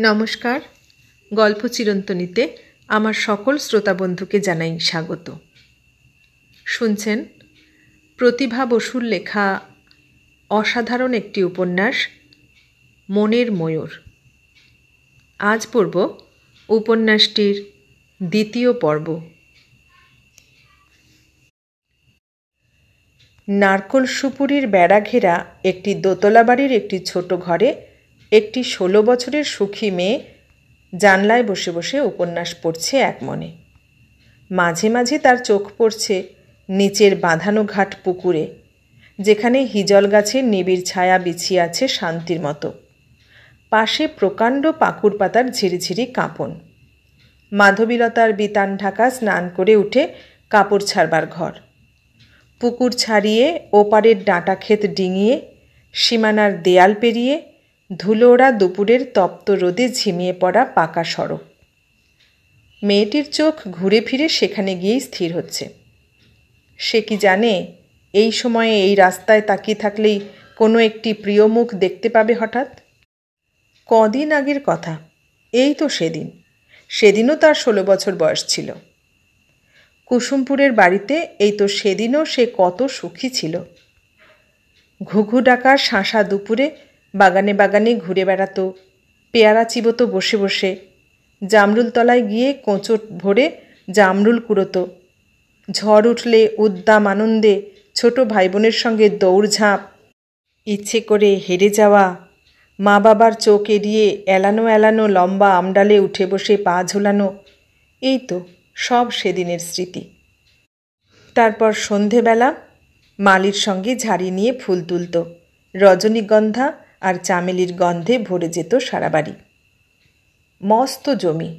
নমস্কার। গল্প চিরন্তনীতে আমার সকল শ্রোতা বন্ধুকে জানাই স্বাগত। শুনছেন প্রতিভা বসুর লেখা অসাধারণ একটি উপন্যাস মনের ময়ূর। আজ পড়ব উপন্যাসটির দ্বিতীয় পর্ব। নারকোল সুপুরির বেড়া ঘেরা একটি দোতলা বাড়ির একটি ছোট ঘরে একটি 16 বছরের সুখী মেয়ে জানলায় বসে বসে উপন্যাস পড়ছে এক মনে। মাঝে মাঝে তার চোখ পড়ছে নিচের বাঁধানো ঘাট পুকুরে, যেখানে হিজল গাছের নিবিড় ছায়া বিছিয়ে আছে শান্তির মতো। পাশে প্রকাণ্ড পাকুড় পাতার ঝিরিঝিরি কাঁপন। মাধবীলতার বিতান ঢাকা স্নান করে উঠে কাপড় ছাড়বার ঘর। পুকুর ছাড়িয়ে ওপারের ডাঁটা ক্ষেত ডিঙিয়ে সীমানার দেয়াল পেরিয়ে ধুলোওড়া দুপুরের তপ্ত রোদে ঝিমিয়ে পড়া পাকা সড়ক। মেয়েটির চোখ ঘুরে ফিরে সেখানে গিয়েই স্থির হচ্ছে। সে কি জানে এই সময়ে এই রাস্তায় তাকিয়ে থাকলেই কোনো একটি প্রিয় মুখ দেখতে পাবে হঠাৎ? কদিন আগের কথা, এই তো সেদিনও তার 16 বছর বয়স ছিল। কুসুমপুরের বাড়িতে এই তো সেদিনও সে কত সুখী ছিল। ঘুঘু ডাকার শাঁসা দুপুরে বাগানে বাগানে ঘুরে বেড়াতো, পেয়ারা চিবোতো বসে বসে, জামরুল তলায় গিয়ে কোঁচট ভরে জামরুল কুড়োতো। ঝড় উঠলে উদ্দাম আনন্দে ছোট ভাই বোনের সঙ্গে দৌড়ঝাঁপ, ইচ্ছে করে হেরে যাওয়া, মা বাবার চোখ এড়িয়ে এলানো এলানো লম্বা আমডালে উঠে বসে পা ঝোলানো, এই তো সব সেদিনের স্মৃতি। তারপর সন্ধেবেলা মালির সঙ্গে ঝাড়ি নিয়ে ফুল তুলত। রজনীগন্ধা আর চামেলির গন্ধে ভরে যেত সারা বাড়ি। মস্ত জমি,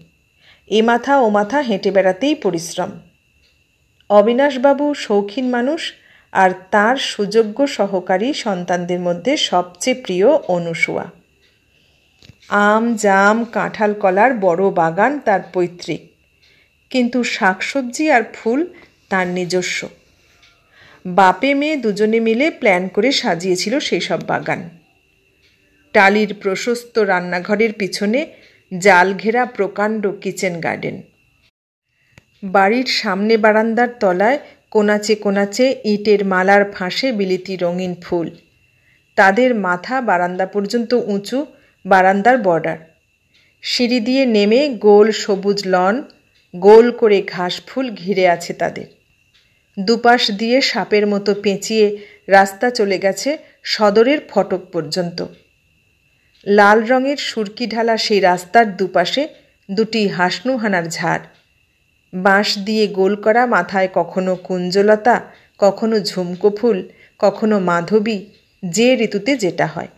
এ মাথা ও মাথা হেঁটে বেড়াতেই পরিশ্রম। অবিনাশবাবু শৌখিন মানুষ, আর তার সুযোগ্য সহকারী সন্তানদের মধ্যে সবচেয়ে প্রিয় অনুসুয়া। আম জাম কাঁঠাল কলার বড় বাগান তার পৈতৃক, কিন্তু শাকসবজি আর ফুল তার নিজস্ব। বাপে মেয়ে দুজনে মিলে প্ল্যান করে সাজিয়েছিল সেই সব বাগান। টালির প্রশস্ত রান্নাঘরের পিছনে জাল ঘেরা প্রকাণ্ড কিচেন গার্ডেন। বাড়ির সামনে বারান্দার তলায় কোনাচে কোনাচে ইটের মালার ফাঁসে বিলিতি রঙিন ফুল। তাদের মাথা বারান্দা পর্যন্ত উঁচু, বারান্দার বর্ডার। সিঁড়ি দিয়ে নেমে গোল সবুজ লন, গোল করে ঘাস ফুল ঘিরে আছে তাদের। দুপাশ দিয়ে সাপের মতো পেঁচিয়ে রাস্তা চলে গেছে সদরের ফটক পর্যন্ত। লাল রঙের সুরকি ঢালা সেই রাস্তার দুপাশে দুটি হাসনুহানার ঝাড়। বাঁশ দিয়ে গোল করা, মাথায় কখনো কুঞ্জলতা, কখনো ঝুমকো ফুল, কখনো মাধবী, যে ঋতুতে যেটা হয়।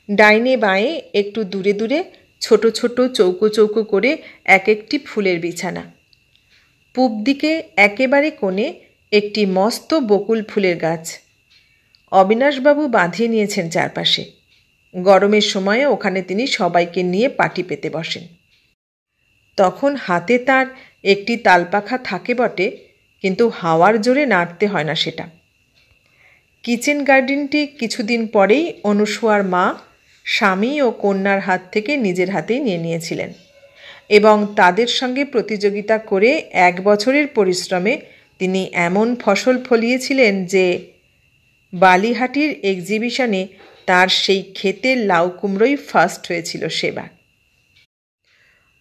ডাইনে বাঁয়ে একটু দূরে দূরে ছোট ছোট চৌকো চৌকো করে এক একটি ফুলের বিছানা। পূব দিকে একেবারে কোণে একটি মস্ত বকুল ফুলের গাছ। অবিনাশবাবু বাঁধিয়ে নিয়েছেন চারপাশে। গরমের সময়ে ওখানে তিনি সবাইকে নিয়ে পাটি পেতে বসেন। তখন হাতে তার একটি তালপাখা থাকে বটে, কিন্তু হাওয়ার জোরে নাড়তে হয় না সেটা। কিচেন গার্ডেনটি কিছুদিন পরেই অনুসুয়ার মা স্বামী ও কন্যার হাত থেকে নিজের হাতেই নিয়ে নিয়েছিলেন, এবং তাদের সঙ্গে প্রতিযোগিতা করে 1 বছরের পরিশ্রমে তিনি এমন ফসল ফলিয়েছিলেন যে বালিহাটির এক্সিবিশনে তার সেই ক্ষেতের লাউ কুমড়োই ফার্স্ট হয়েছিল সেবার।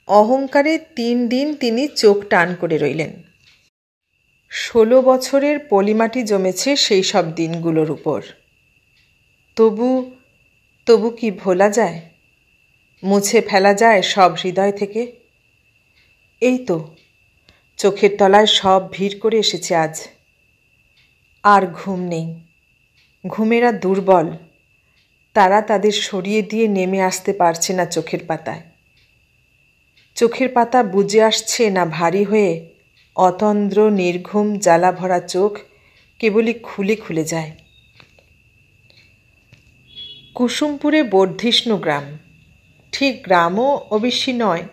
অহংকারে 3 দিন তিনি চোখ টান করে রইলেন। 16 বছরের পলিমাটি জমেছে সেই সব দিনগুলোর উপর। তবু কি ভোলা যায়, মুছে ফেলা যায় সব হৃদয় থেকে? এই তো চোখের তলায় সব ভিড় করে এসেছে আজ। আর ঘুম নেই, ঘুমেরা দুর্বল, তারা তাদের সরিয়ে দিয়ে নেমে আসতে পারছে না চোখের পাতায়। চোখের পাতা বুজে আসছে না ভারী হয়ে, অতন্দ্র নির্ঘুম জ্বালা ভরা চোখ কেবলই খুলে খুলে যায়। কুসুমপুরে বর্ধিষ্ণু গ্রাম, ঠিক গ্রামও অবশ্যই নয়,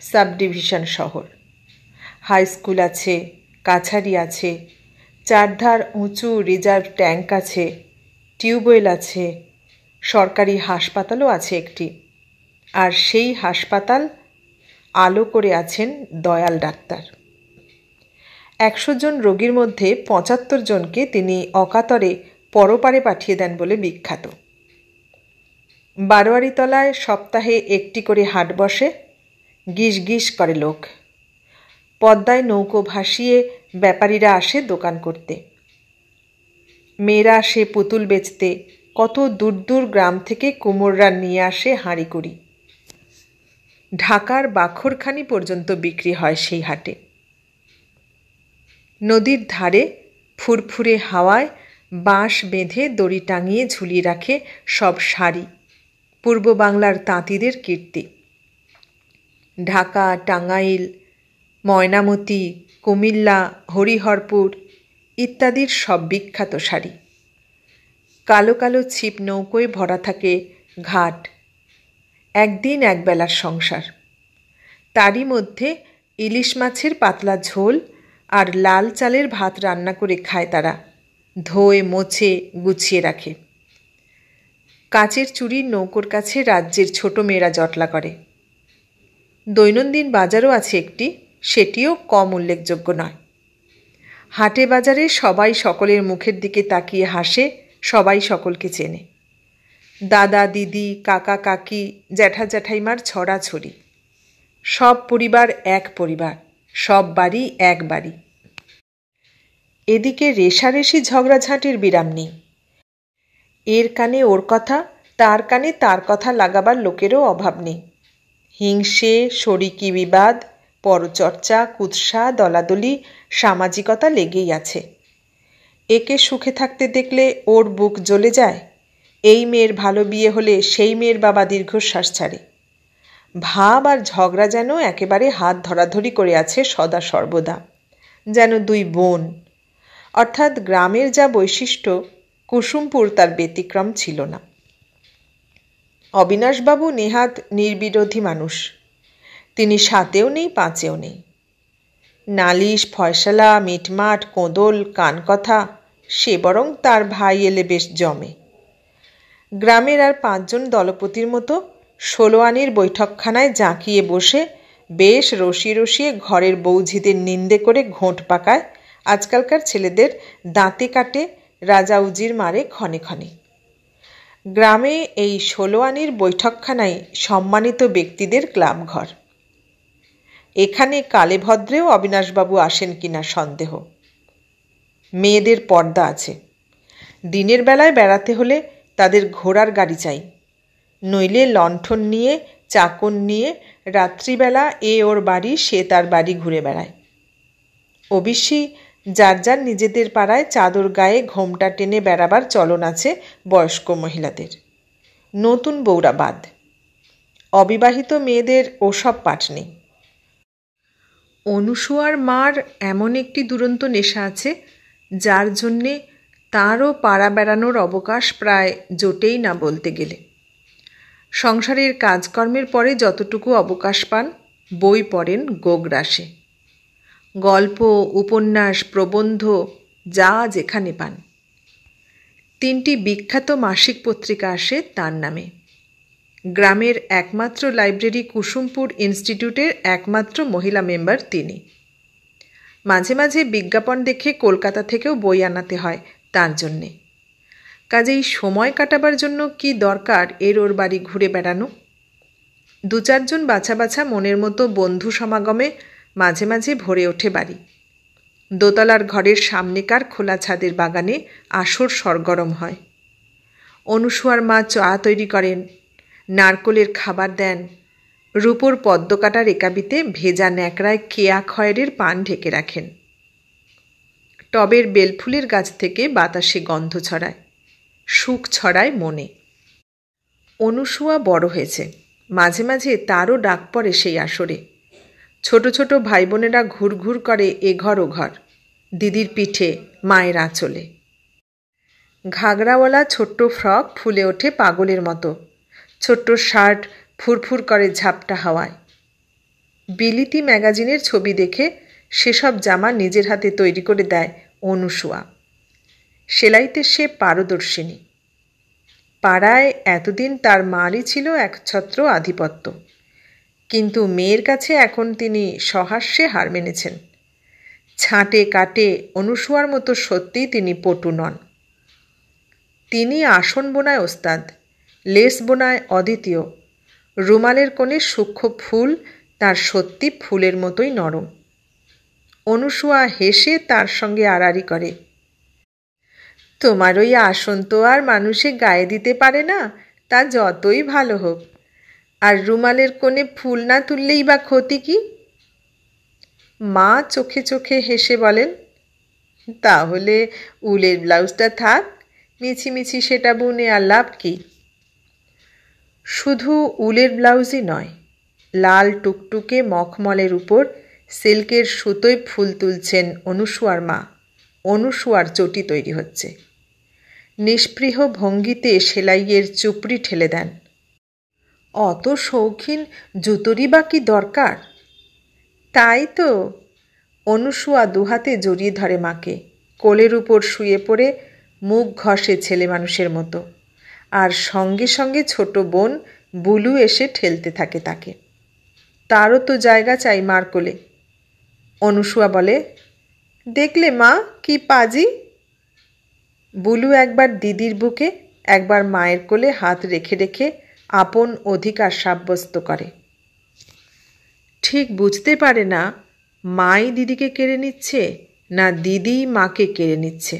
সাবডিভিশন শহর। হাই স্কুল আছে, কাছারি আছে, চারধার উঁচু রিজার্ভ ট্যাঙ্ক আছে, টিউবওয়েল আছে, সরকারি হাসপাতালও আছে একটি। আর সেই হাসপাতাল আলো করে আছেন দয়াল ডাক্তার। 100 জন রোগীর মধ্যে 75 জনকে তিনি অকাতরে পরপারে পাঠিয়ে দেন বলে বিখ্যাত। বারোয়ারিতলায় সপ্তাহে একটি করে হাট বসে, গিস গিস করে লোক। পদ্মায় নৌকো ভাসিয়ে ব্যাপারীরা আসে দোকান করতে, মেয়েরা আসে পুতুল বেচতে, কত দূর দূর গ্রাম থেকে কুমোররা নিয়ে আসে হাঁড়িকুড়ি। ঢাকার বাখরখানি পর্যন্ত বিক্রি হয় সেই হাটে। নদীর ধারে ফুরফুরে হাওয়ায় বাঁশ বেঁধে দড়ি টাঙিয়ে ঝুলিয়ে রাখে সব শাড়ি, পূর্ব বাংলার তাঁতিদের কীর্তি। ঢাকা, টাঙ্গাইল, ময়নামতি, কুমিল্লা, হরিহরপুর ইত্যাদির সব বিখ্যাত শাড়ি। কালো কালো ছিপ নৌকোয় ভরা থাকে ঘাট, একদিন একবেলার সংসার। তারই মধ্যে ইলিশ মাছের পাতলা ঝোল আর লাল চালের ভাত রান্না করে খায় তারা, ধোয়ে মোছে গুছিয়ে রাখে। কাচের চুড়ির নৌকোর কাছে রাজ্যের ছোট মেয়েরা জটলা করে। দৈনন্দিন বাজারও আছে একটি, সেটিও কম উল্লেখযোগ্য নয়। হাটে বাজারে সবাই সকলের মুখের দিকে তাকিয়ে হাসে, সবাই সকলকে চেনে। দাদা দিদি, কাকা কাকি, জ্যাঠা জ্যাঠাইমার ছড়াছড়ি। সব পরিবার এক পরিবার, সব বাড়ি এক বাড়ি। এদিকে রেশারেশি ঝগড়াঝাঁটির বিরাম নেই। এর কানে ওর কথা, তার কানে তার কথা লাগাবার লোকেরও অভাব নেই। হিংসে, শরিকি বিবাদ, পরচর্চা, কুৎসা, দলাদলি, সামাজিকতা লেগেই আছে। একে সুখে থাকতে দেখলে ওর বুক জ্বলে যায়। এই মেয়ের ভালো বিয়ে হলে সেই মেয়ের বাবা দীর্ঘশ্বাস ছাড়ে। ভাব আর ঝগড়া যেন একেবারে হাত ধরাধরি করে আছে সদা সর্বদা, যেন দুই বোন। অর্থাৎ গ্রামের যা বৈশিষ্ট্য, কুসুমপুর তার ব্যতিক্রম ছিল না। অবিনাশবাবু নেহাত নির্বিরোধী মানুষ। তিনি সাতেও নেই, পাঁচেও নেই। নালিশ, ফয়সালা, মিটমাট, কোঁদল, কানকথা সে বরং তার ভাই এলে বেশ জমে। গ্রামের আর 5 জন দলপতির মতো 16 আনির বৈঠকখানায় জাঁকিয়ে বসে বেশ রসিয়ে রসিয়ে ঘরের বৌঝিদের নিন্দে করে ঘোঁট পাকায় আজকালকার ছেলেদের দাঁতে কাটে, রাজা উজির মারে ক্ষণে ক্ষণে। গ্রামে এই 16 আনির বৈঠকখানায় সম্মানিত ব্যক্তিদের ক্লাব ঘর। এখানে কালে ভদ্রেও অবিনাশবাবু আসেন কিনা সন্দেহ। মেয়েদের পর্দা আছে। দিনের বেলায় বেড়াতে হলে তাদের ঘোড়ার গাড়ি চাই, নইলে লণ্ঠন নিয়ে, চাকন নিয়ে রাত্রিবেলা এ ওর বাড়ি সে তার বাড়ি ঘুরে বেড়ায়। অবশ্যই যার যার নিজেদের পাড়ায় চাদর গায়ে ঘোমটা টেনে বেড়াবার চলন আছে বয়স্ক মহিলাদের, নতুন বউরা বাদ। অবিবাহিত মেয়েদের ওসব পাঠ নেই। অনুসুয়ার মার এমন একটি দুরন্ত নেশা আছে, যার জন্যে তারও পাড়া বেড়ানোর অবকাশ প্রায় জোটেই না বলতে গেলে। সংসারের কাজকর্মের পরে যতটুকু অবকাশ পান, বই পড়েন গোগ্রাসে। গল্প, উপন্যাস, প্রবন্ধ যা যেখানে পান। 3টি বিখ্যাত মাসিক পত্রিকা আসে তার নামে। গ্রামের একমাত্র লাইব্রেরি কুসুমপুর ইনস্টিটিউটের একমাত্র মহিলা মেম্বার তিনি। মাঝে মাঝে বিজ্ঞাপন দেখে কলকাতা থেকেও বই আনাতে হয় তার জন্যে। কাজেই সময় কাটাবার জন্য কি দরকার এর ওর বাড়ি ঘুরে বেড়ানো। 2-4 জন বাছা বাছা মনের মতো বন্ধু সমাগমে মাঝে মাঝে ভরে ওঠে বাড়ি। দোতলার ঘরের সামনেকার খোলা ছাদের বাগানে আসর সরগরম হয়। অনুসুয়ার মা চা তৈরি করেন, নারকোলের খাবার দেন, রূপোর পদ্মকাটা রেকাবিতে ভেজা ন্যাকড়ায় কেয়া খয়েরের পান ঢেকে রাখেন। টবের বেলফুলের গাছ থেকে বাতাসে গন্ধ ছড়ায়, সুখ ছড়ায় মনে। অনুসুয়া বড় হয়েছে, মাঝে মাঝে তারও ডাক পড়ে সেই আসরে। ছোট ছোট ভাই বোনেরা ঘুর ঘুর করে এ ঘর ও ঘর, দিদির পিঠে, মায়ের আঁচলে। ঘাগরাওয়ালা ছোট্ট ফ্রক ফুলে ওঠে পাগলের মতো, ছোট্ট শার্ট ফুরফুর করে ঝাপটা হাওয়ায়। বিলিতি ম্যাগাজিনের ছবি দেখে সেসব জামা নিজের হাতে তৈরি করে দেয় অনুসুয়া। সেলাইতে সে পারদর্শিনী। পাড়ায় এতদিন তার মারই ছিল একছত্র আধিপত্য, কিন্তু মেয়ের কাছে এখন তিনি সহাস্যে হার মেনেছেন। ছাঁটে কাটে অনুসূয়ার মতো সত্যিই তিনি পটু নন। তিনি আসন বোনায় ওস্তাদ, লেস বোনায় অদ্বিতীয়। রুমালের কোণে সূক্ষ্ম ফুল তার সত্যি ফুলের মতোই নরম। অনুসূয়া হেসে তার সঙ্গে আড়াআড়ি করে। তোমার ওই আসন তো আর মানুষে গায়ে দিতে পারে না, তা যতই ভালো হোক। আর রুমালের কোণে ফুল না তুললেই বা ক্ষতি কি? মা চোখে চোখে হেসে বলেন, তাহলে উলের ব্লাউজটা থাক, মিছিমিছি সেটা বুনে আর লাভ কি? শুধু উলের ব্লাউজই নয়, লাল টুকটুকে মখমলের উপর সিল্কের সুতোয় ফুল তুলছেন অনুসূয়ার মা। অনুসূয়ার চটি তৈরি হচ্ছে। নিষ্পৃহ ভঙ্গিতে সেলাইয়ের চুপড়ি ঠেলে দেন। অত শৌখিন জুতোরই বা কি দরকার? তাই তো। অনুসূয়া দুহাতে জড়িয়ে ধরে মাকে, কোলের উপর শুয়ে পড়ে মুখ ঘষে ছেলে মানুষের মতো, আর সঙ্গে সঙ্গে ছোট বোন বুলু এসে ঠেলতে থাকে তাকে। তারও তো জায়গা চাই মার কোলে। অনুসূয়া বলে, দেখলে মা কি পাজি? বুলু একবার দিদির বুকে, একবার মায়ের কোলে হাত রেখে রেখে আপন অধিকার সাব্যস্ত করে। ঠিক বুঝতে পারে না মাই দিদিকে কেড়ে নিচ্ছে না দিদি মাকে কেড়ে নিচ্ছে।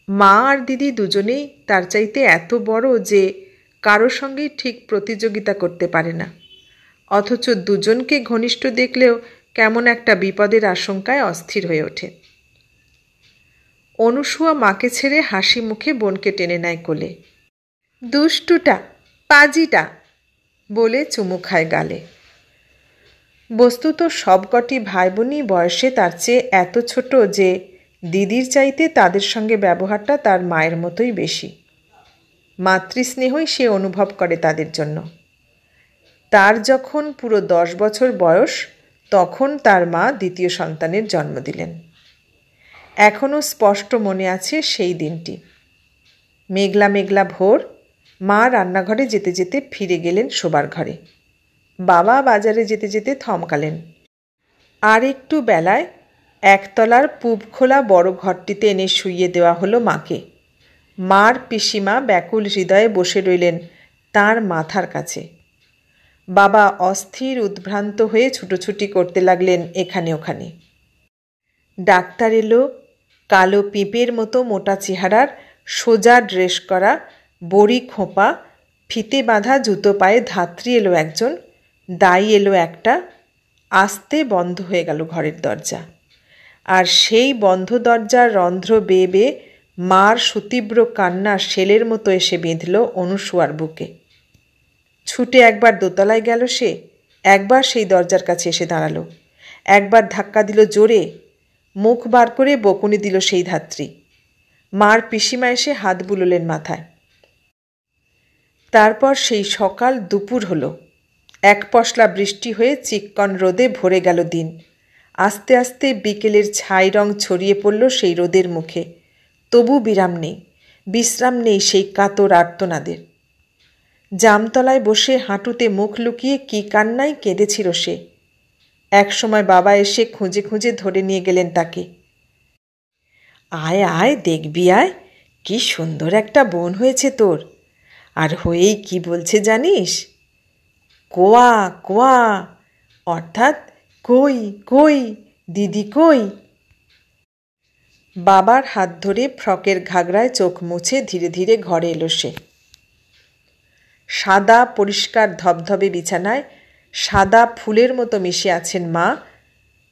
মা আর দিদি দুজনেই তার চাইতে এত বড় যে কারো সঙ্গেই ঠিক প্রতিযোগিতা করতে পারে না, অথচ দুজনকে ঘনিষ্ঠ দেখলেও কেমন একটা বিপদের আশঙ্কায় অস্থির হয়ে ওঠে। অনুসূয়া মাকে ছেড়ে হাসি মুখে বোনকে টেনে নেয় কোলে। দুষ্টুটা, পাজিটা বলে চুমু খায় গালে। বস্তুত সবকটি ভাই বোনই বয়সে তার চেয়ে এত ছোট যে দিদির চাইতে তাদের সঙ্গে ব্যবহারটা তার মায়ের মতোই বেশি। মাতৃস্নেহই সে অনুভব করে তাদের জন্য। তার যখন পুরো 10 বছর বয়স, তখন তার মা দ্বিতীয় সন্তানের জন্ম দিলেন। এখনও স্পষ্ট মনে আছে সেই দিনটি। মেঘলা মেঘলা ভোর, মা রান্নাঘরে যেতে যেতে ফিরে গেলেন শোবার ঘরে। বাবা বাজারে যেতে যেতে থমকালেন। আর একটু বেলায় একতলার পুব খোলা বড় ঘরটিতে এনে শুইয়ে দেওয়া হলো মাকে। মার পিসিমা ব্যাকুল হৃদয়ে বসে রইলেন তার মাথার কাছে। বাবা অস্থির উদ্ভ্রান্ত হয়ে ছুটোছুটি করতে লাগলেন এখানে ওখানে। ডাক্তার এলো। কালো পিঁপের মতো মোটা চেহারার, সোজা ড্রেস করা, বড়ি খোঁপা, ফিতে বাঁধা জুতো পায়ে ধাত্রী এলো একজন, দাই এলো একটা। আস্তে বন্ধ হয়ে গেল ঘরের দরজা। আর সেই বন্ধ দরজার রন্ধ্র বেয়ে বেয়ে মার সুতীব্র কান্না শেলের মতো এসে বেঁধল অনুসূয়ার বুকে। ছুটে একবার দোতলায় গেল সে, একবার সেই দরজার কাছে এসে দাঁড়ালো, একবার ধাক্কা দিল জোরে, মুখ বার করে বকুনি দিল সেই ধাত্রী। মার পিসিমা এসে হাত বুলোলেন মাথায়। তারপর সেই সকাল দুপুর হলো। এক পশলা বৃষ্টি হয়ে চিক্কন রোদে ভরে গেল দিন। আস্তে আস্তে বিকেলের ছাই রং ছড়িয়ে পড়ল সেই রোদের মুখে। তবু বিরাম নেই, বিশ্রাম নেই সেই কাতর আর্তনাদের। জামতলায় বসে হাঁটুতে মুখ লুকিয়ে কি কান্নাই কেঁদেছিল সে। একসময় বাবা এসে খুঁজে খুঁজে ধরে নিয়ে গেলেন তাকে। আয় আয়, দেখবি আয়, কি সুন্দর একটা বোন হয়েছে তোর। আর হয়েই কি বলছে জানিস? কোয়া কোয়া, অর্থাৎ কই কই দিদি কই। বাবার হাত ধরে ফ্রকের ঘাগড়ায় চোখ মুছে ধীরে ধীরে ঘরে এলো সে। সাদা পরিষ্কার ধবধবে বিছানায় সাদা ফুলের মতো মিশে আছেন মা।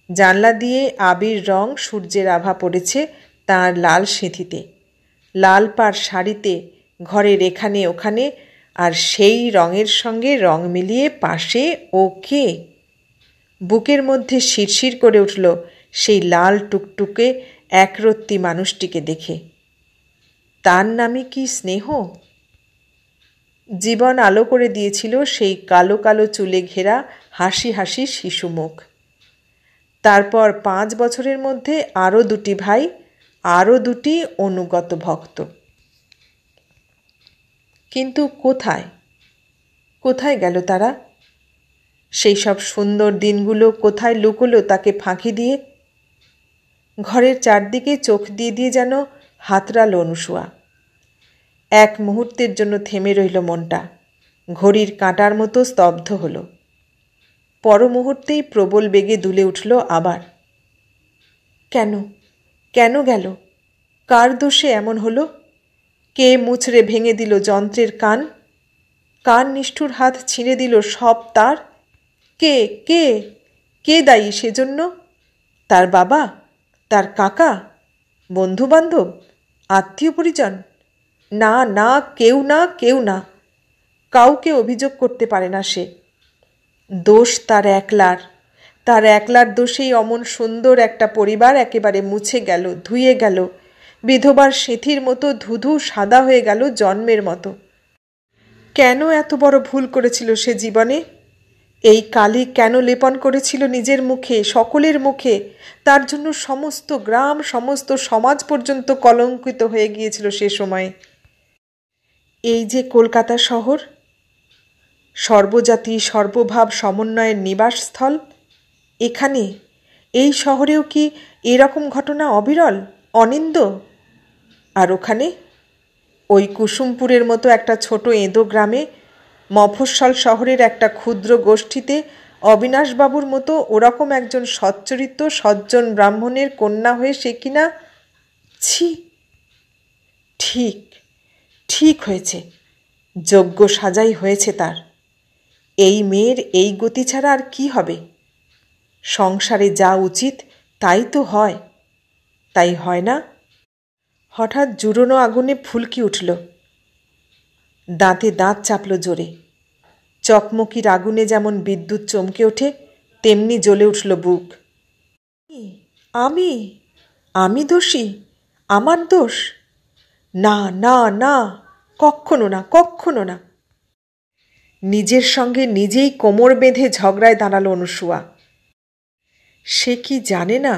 জানলা দিয়ে আবির রং সূর্যের আভা পড়েছে তাঁর লাল সিঁথিতে, লাল পাড় শাড়িতে, ঘরের এখানে ওখানে। আর সেই রঙের সঙ্গে রং মিলিয়ে পাশে ও কে? বুকের মধ্যে শিরশির করে উঠল সেই লাল টুকটুকে একরত্তি মানুষটিকে দেখে। তার নামে কি স্নেহ! জীবন আলো করে দিয়েছিল সেই কালো কালো চুলে ঘেরা হাসি হাসি শিশু মুখ। তারপর 5 বছরের মধ্যে আরও 2টি ভাই, আরও 2টি অনুগত ভক্ত। কিন্তু কোথায় কোথায় গেল তারা? সেই সব সুন্দর দিনগুলো কোথায় লুকোলো তাকে ফাঁকি দিয়ে? ঘরের চারদিকে চোখ দিয়ে দিয়ে যেন হাতড়াল অনুসুয়া। এক মুহূর্তের জন্য থেমে রইল মনটা, ঘড়ির কাঁটার মতো স্তব্ধ হলো। পর মুহূর্তেই প্রবল বেগে দুলে উঠল আবার। কেন কেন গেল? কার দোষে এমন হলো? কে মুচড়ে ভেঙে দিল যন্ত্রের কান? কার নিষ্ঠুর হাত ছিঁড়ে দিল সব তার? কে কে কে দায়ী সেজন্য? তার বাবা, তার কাকা, বন্ধুবান্ধব, আত্মীয় পরিজন? না না, কেউ না, কেউ না। কাউকে অভিযোগ করতে পারে না সে। দোষ তার একলার। তার একলার দোষেই অমন সুন্দর একটা পরিবার একেবারে মুছে গেল, ধুয়ে গেল, বিধবার সিঁথির মতো ধুধু সাদা হয়ে গেল জন্মের মতো। কেন এত বড় ভুল করেছিল সে জীবনে? এই কালি কেন লেপন করেছিল নিজের মুখে, সকলের মুখে? তার জন্য সমস্ত গ্রাম, সমস্ত সমাজ পর্যন্ত কলঙ্কিত হয়ে গিয়েছিল সে সময়ে। এই যে কলকাতা শহর, সর্বজাতি সর্বভাব সমন্বয়ের নিবাসস্থল, এখানে এই শহরেও কি এরকম ঘটনা অবিরল, অনিন্দ? আর ওখানে ওই কুসুমপুরের মতো একটা ছোট এঁদো গ্রামে, মফস্বল শহরের একটা ক্ষুদ্র গোষ্ঠীতে অবিনাশবাবুর মতো ওরকম একজন সচ্চরিত্র সজ্জন ব্রাহ্মণের কন্যা হয়ে সে কিনা, ছি! ঠিক ঠিক হয়েছে, যোগ্য সাজাই হয়েছে তার। এই মেয়ের এই গতি ছাড়া আর কি হবে? সংসারে যা উচিত তাই তো হয়, তাই হয় না? হঠাৎ জুড়োনো আগুনে ফুলকি উঠল, দাঁতে দাঁত চাপল জোরে। চকমকির আগুনে যেমন বিদ্যুৎ চমকে ওঠে, তেমনি জ্বলে উঠল বুক। আমি আমি দোষী? আমার দোষ? না না না, কক্ষনো না, কক্ষনো না। নিজের সঙ্গে নিজেই কোমর বেঁধে ঝগড়ায় দাঁড়ালো অনুসুয়া। সে কি জানে না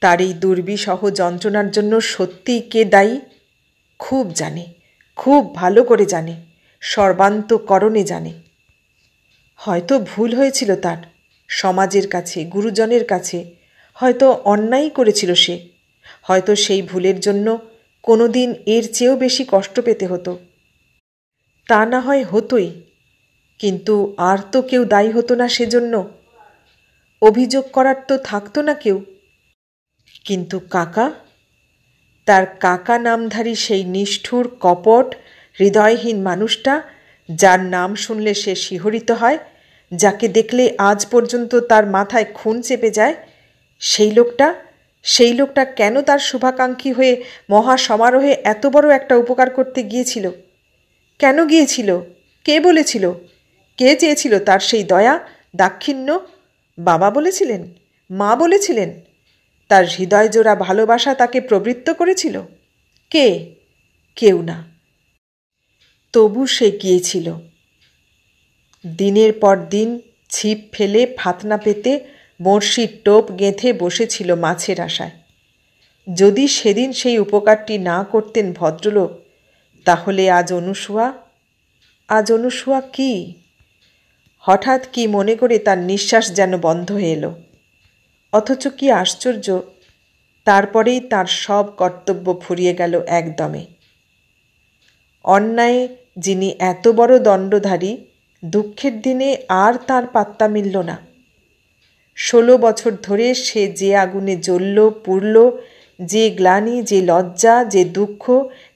তার এই দুর্বিসহ যন্ত্রণার জন্য সত্যিই কে দায়ী? খুব জানে, খুব ভালো করে জানে, সর্বান্তকরণে জানে। হয়তো ভুল হয়েছিল তার, সমাজের কাছে, গুরুজনের কাছে, হয়তো অন্যায় করেছিল সে, হয়তো সেই ভুলের জন্য কোনো দিন এর চেয়েও বেশি কষ্ট পেতে হতো। তা না হয় হতোই, কিন্তু আর তো কেউ দায়ী হতো না সেজন্য। অভিযোগ করার তো থাকতো না কেউ। কিন্তু কাকা, তার কাকা নামধারী সেই নিষ্ঠুর কপট হৃদয়হীন মানুষটা, যার নাম শুনলে সে শিহরিত হয়, যাকে দেখলে আজ পর্যন্ত তার মাথায় খুন চেপে যায়, সেই লোকটা কেন তার শুভাকাঙ্ক্ষী হয়ে মহা সমারোহে এত বড় একটা উপকার করতে গিয়েছিল? কেন গিয়েছিল? কে বলেছিল? কে চেয়েছিল তার সেই দয়া, দাক্ষিণ্য? বাবা বলেছিলেন? মা বলেছিলেন? তার হৃদয়জোড়া ভালোবাসা তাকে প্রবৃত্ত করেছিল? কে? কেউ না। তবু সে গিয়েছিল। দিনের পর দিন ছিপ ফেলে ফাতনা পেতে বড়শির টোপ গেঁথে বসেছিল মাছের আশায়। যদি সেদিন সেই উপকারটি না করতেন ভদ্রলোক, তাহলে আজ অনুসুয়া কি? হঠাৎ কি মনে করে তার নিঃশ্বাস যেন বন্ধ হয়ে এলো। অথচ কি আশ্চর্য, তারপরেই তার সব কর্তব্য ফুরিয়ে গেল একদমে। অন্যায় যিনি এত বড় দণ্ডধারী, দুঃখের দিনে আর তার পাত্তা মিলল না। 16 বছর ধরে সে যে আগুনে জ্বলল, পুড়ল, যে গ্লানি, যে লজ্জা, যে দুঃখ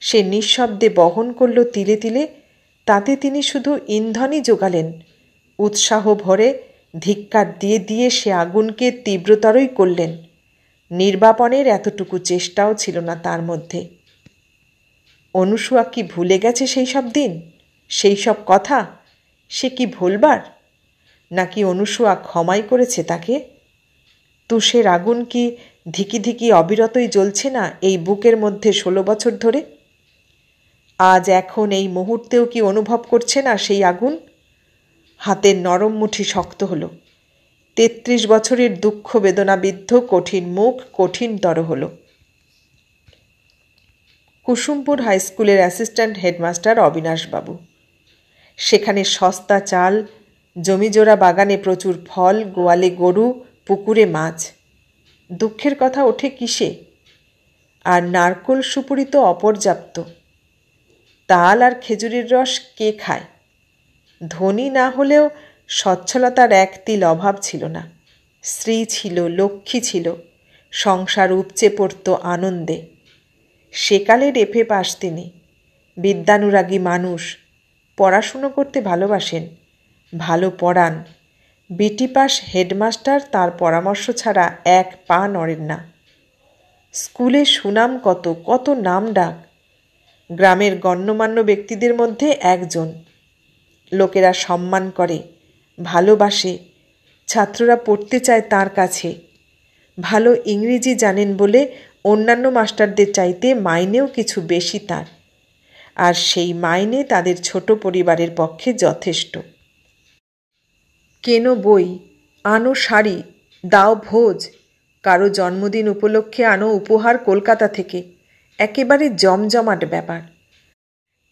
সে নিঃশব্দে বহন করল তিলে তিলে, তাতে তিনি শুধু ইন্ধনই জোগালেন। উৎসাহ ভরে ধিক্কার দিয়ে দিয়ে সে আগুনকে তীব্রতরই করলেন। নির্বাপনের এতটুকু চেষ্টাও ছিল না তার মধ্যে। অনুসুয়া কি ভুলে গেছে সেই সব দিন, সেই সব কথা? সে কি ভুলবার? নাকি অনুসুয়া ক্ষমাই করেছে তাকে? তুষের আগুন কি ধিকি ধিকি অবিরতই জ্বলছে না এই বুকের মধ্যে 16 বছর ধরে? আজ এখন এই মুহূর্তেও কি অনুভব করছে না সেই আগুন? হাতের নরম মুঠি শক্ত হলো। 33 বছরের দুঃখ বেদনাবিদ্ধ কঠিন মুখ কঠিনতর হলো। কুসুমপুর হাই স্কুলের অ্যাসিস্ট্যান্ট হেডমাস্টার অবিনাশবাবু। সেখানে সস্তা চাল, জমিজোড়া বাগানে প্রচুর ফল, গোয়ালে গরু, পুকুরে মাছ। দুঃখের কথা ওঠে কিসে? আর নারকোল সুপুরি তো অপর্যাপ্ত। তাল আর খেজুরের রস কে খায়? ধনী না হলেও সচ্ছলতার এক তিল অভাব ছিল না। স্ত্রী ছিল, লক্ষ্মী ছিল, সংসার উপচে পড়ত আনন্দে। সেকালের এফএ পাস তিনি, বিদ্যানুরাগী মানুষ, পড়াশুনো করতে ভালোবাসেন, ভালো পড়ান। বিটি পাস হেডমাস্টার তার পরামর্শ ছাড়া এক পা নড়েন না। স্কুলে সুনাম কত, কত নাম ডাক। গ্রামের গণ্যমান্য ব্যক্তিদের মধ্যে একজন। লোকেরা সম্মান করে, ভালোবাসে, ছাত্ররা পড়তে চায় তার কাছে। ভালো ইংরেজি জানেন বলে অন্যান্য মাস্টারদের চাইতে মাইনেও কিছু বেশি তার, আর সেই মাইনে তাদের ছোট পরিবারের পক্ষে যথেষ্ট। কেনো বই, আনো শাড়ি, দাও ভোজ, কারো জন্মদিন উপলক্ষে আনো উপহার কলকাতা থেকে, একেবারে জমজমাট ব্যাপার।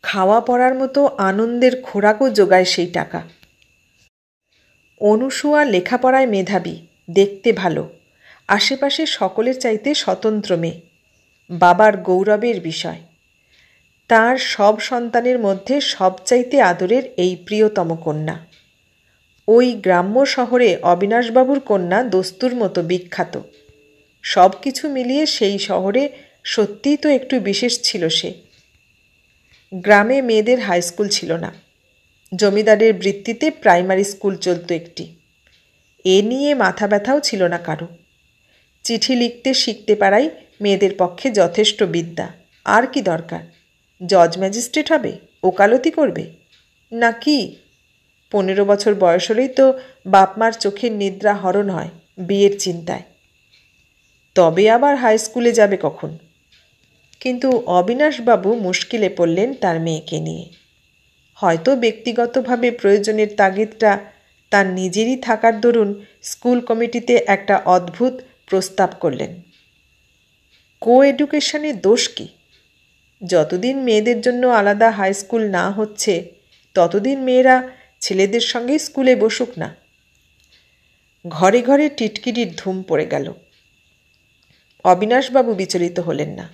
খাওয়া পড়ার মতো আনন্দের খোরাকও জোগায় সেই টাকা। অনুসুয়া লেখাপড়ায় মেধাবী, দেখতে ভালো, আশেপাশে সকলের চাইতে স্বতন্ত্র মেয়ে, বাবার গৌরবের বিষয়। তার সব সন্তানের মধ্যে সবচাইতে আদরের এই প্রিয়তম কন্যা। ওই গ্রাম্য শহরে অবিনাশবাবুর কন্যা দস্তুর মতো বিখ্যাত। সব কিছু মিলিয়ে সেই শহরে সত্যিই তো একটু বিশেষ ছিল সে। গ্রামে মেয়েদের হাই স্কুল ছিল না। জমিদারের বৃত্তিতে প্রাইমারি স্কুল চলত একটি। এ নিয়ে মাথা ব্যথাও ছিল না কারো। চিঠি লিখতে শিখতে পারাই মেয়েদের পক্ষে যথেষ্ট বিদ্যা। আর কি দরকার? জজ ম্যাজিস্ট্রেট হবে, ওকালতি করবে নাকি? 15 বছর বয়স হলেই তো বাপমার চোখের নিদ্রা হরণ হয় বিয়ের চিন্তায়। তবে আবার হাই স্কুলে যাবে কখন? কিন্তু অবিনাশবাবু মুশকিলে পড়লেন তার মেয়েকে নিয়ে। হয়তো ব্যক্তিগতভাবে প্রয়োজনের তাগিদটা তার নিজেরই থাকার দরুন স্কুল কমিটিতে একটা অদ্ভুত প্রস্তাব করলেন। কো এডুকেশনের দোষ কি? যতদিন মেয়েদের জন্য আলাদা হাই স্কুল না হচ্ছে ততদিন মেয়েরা ছেলেদের সঙ্গে স্কুলে বসুক না। ঘরে ঘরে টিটকিরির ধুম পড়ে গেল। অবিনাশবাবু বিচলিত হলেন না।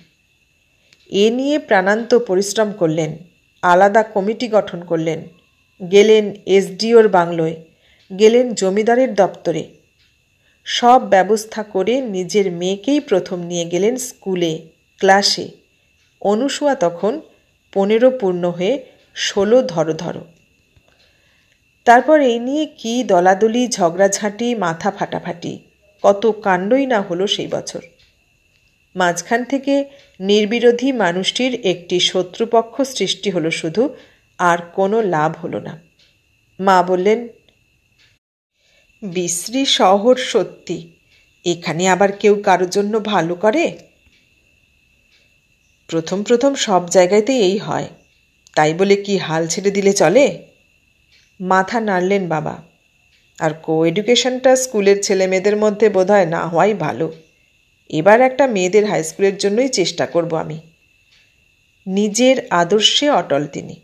এ নিয়ে প্রাণান্ত পরিশ্রম করলেন, আলাদা কমিটি গঠন করলেন, গেলেন এসডিওর বাংলোয়, গেলেন জমিদারের দপ্তরে। সব ব্যবস্থা করে নিজের মেয়েকেই প্রথম নিয়ে গেলেন স্কুলে, ক্লাসে। অনুসুয়া তখন 15 পূর্ণ হয়ে 16 ধরো। তারপর এই নিয়ে কি দলাদলি, ঝগড়াঝাঁটি, মাথা ফাটাফাটি, কত কাণ্ডই না হলো সেই বছর। মাঝখান থেকে নির্বিরোধী মানুষটির একটি শত্রুপক্ষ সৃষ্টি হলো শুধু, আর কোনো লাভ হলো না। মা বললেন, বিশ্রী শহর সত্যি, এখানে আবার কেউ কারোর জন্য ভালো করে? প্রথম প্রথম সব জায়গাতেই এই হয়, তাই বলে কি হাল ছেড়ে দিলে চলে? মাথা নাড়লেন বাবা। আর কো এডুকেশনটা স্কুলের ছেলে মেয়েদের মধ্যে বোধহয় না হওয়াই ভালো। এবার একটা মেয়েদের হাই স্কুলের জন্যই চেষ্টা করব আমি। নিজের আদর্শে অটল তিনি।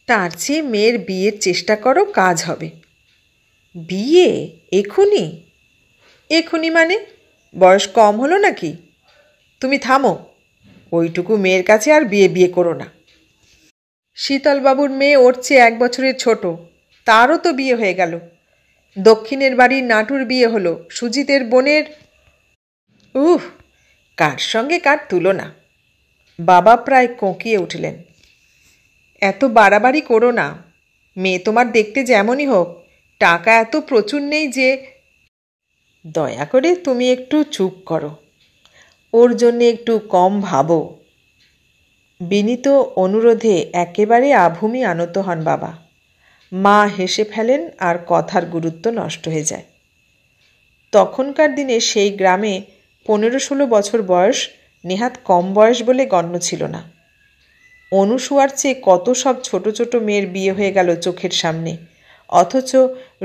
তার চেয়ে মেয়ের বিয়ের চেষ্টা করো, কাজ হবে। বিয়ে এখুনি? এখুনি মানে বয়স কম হলো নাকি? তুমি থামো, ওইটুকু মেয়ের কাছে আর বিয়ে করো না। শীতলবাবুর মেয়ে ওর চেয়ে 1 বছরের ছোট, তারও তো বিয়ে হয়ে গেল। দক্ষিণের বাড়ির নাটুর বিয়ে হলো, সুজিতের বোনের। কার সঙ্গে কার তুলনা? বাবা প্রায় কোঁকিয়ে উঠলেন। এত বাড়াবাড়ি করো না। মেয়ে তোমার দেখতে যেমনই হোক, টাকা এত প্রচুর নেই যে। দয়া করে তুমি একটু চুপ করো, ওর জন্যে একটু কম ভাবো। বিনীত অনুরোধে একেবারে আভূমি আনত হন বাবা। মা হেসে ফেলেন আর কথার গুরুত্ব নষ্ট হয়ে যায়। তখনকার দিনে সেই গ্রামে 15-16 বছর বয়স নেহাত কম বয়স বলে গণ্য ছিল না। অনুসুয়ার চেয়ে কত সব ছোট ছোট মেয়ের বিয়ে হয়ে গেল চোখের সামনে, অথচ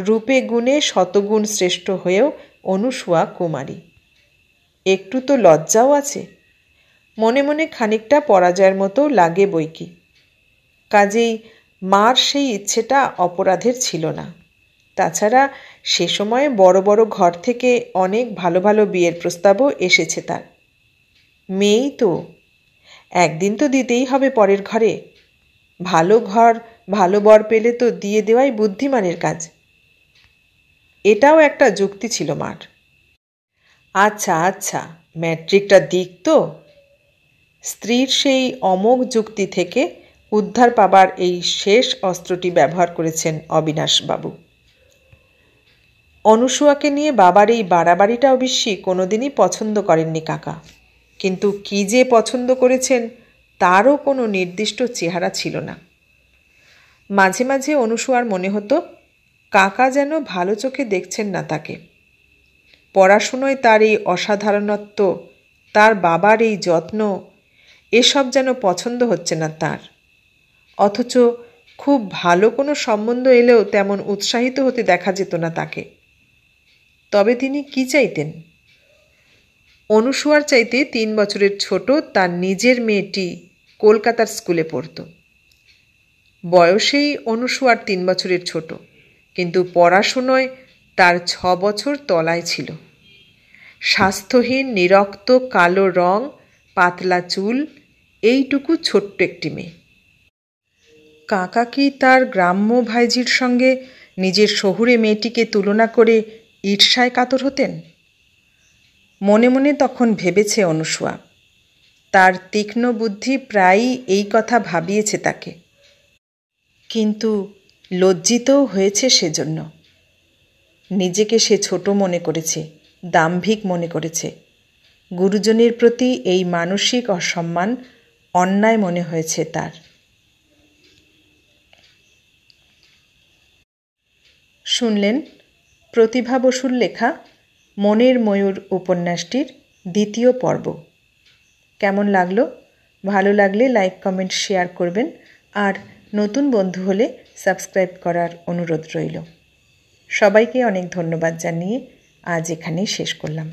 রূপে গুণে শতগুণ শ্রেষ্ঠ হয়েও অনুসুয়া কুমারী। একটু তো লজ্জাও আছে। মনে মনে খানিকটা পরাজয়ের মতো লাগে বইকি। কাজেই মার সেই ইচ্ছেটা অপরাধের ছিল না। তাছাড়া সে সময়ে বড় বড় ঘর থেকে অনেক ভালো ভালো বিয়ের প্রস্তাবও এসেছে তার। মেয়েই তো, একদিন তো দিতেই হবে পরের ঘরে। ভালো ঘর ভালো বর পেলে তো দিয়ে দেওয়াই বুদ্ধিমানের কাজ। এটাও একটা যুক্তি ছিল মার। আচ্ছা আচ্ছা, ম্যাট্রিকটা দিক তো। স্ত্রীর সেই অমোঘ যুক্তি থেকে উদ্ধার পাবার এই শেষ অস্ত্রটি ব্যবহার করেছেন অবিনাশবাবু। অনুসূয়াকে নিয়ে বাবার এই বাড়াবাড়িটা অবশ্যই কোনোদিনই পছন্দ করেননি কাকা, কিন্তু কী যে পছন্দ করেছেন তারও কোনো নির্দিষ্ট চেহারা ছিল না। মাঝে মাঝে অনুসূয়ার মনে হতো কাকা যেন ভালো চোখে দেখছেন না তাকে। পড়াশুনোয় তার এই অসাধারণত্ব, তার বাবার এই যত্ন, এসব যেন পছন্দ হচ্ছে না তার। অথচ খুব ভালো কোনো সম্বন্ধ এলেও তেমন উৎসাহিত হতে দেখা যেত না তাকে। তবে তিনি কি চাইতেন? অনুসূয়ার চাইতে 3 বছরের ছোট তার নিজের মেয়েটি কলকাতার স্কুলে পড়ত। বয়সেই অনুসূয়ার 3 বছরের ছোট, কিন্তু পড়াশুনোয় তার 6 বছর তলায় ছিল। স্বাস্থ্যহীন, নিরক্ত, কালো রং, পাতলা চুল, এইটুকু ছোট্ট একটি মেয়ে। কাকা কি তার গ্রাম্য ভাইঝির সঙ্গে নিজের শহুরে মেয়েটিকে তুলনা করে ঈর্ষায় কাতর হতেন? মনে মনে তখন ভেবেছে অনুসূয়া। তার তীক্ষ্ণ বুদ্ধি প্রায়ই এই কথা ভাবিয়েছে তাকে, কিন্তু লজ্জিতও হয়েছে সেজন্য। নিজেকে সে ছোট মনে করেছে, দাম্ভিক মনে করেছে। গুরুজনের প্রতি এই মানসিক অসম্মান অন্যায় মনে হয়েছে তার। শুনলেন প্রতিভা বসুর লেখা মনের ময়ূর উপন্যাসটির 2য় পর্ব। কেমন লাগলো? ভালো লাগলে লাইক, কমেন্ট, শেয়ার করবেন। আর নতুন বন্ধু হলে সাবস্ক্রাইব করার অনুরোধ রইল। সবাইকে অনেক ধন্যবাদ জানিয়ে আজ এখানেই শেষ করলাম।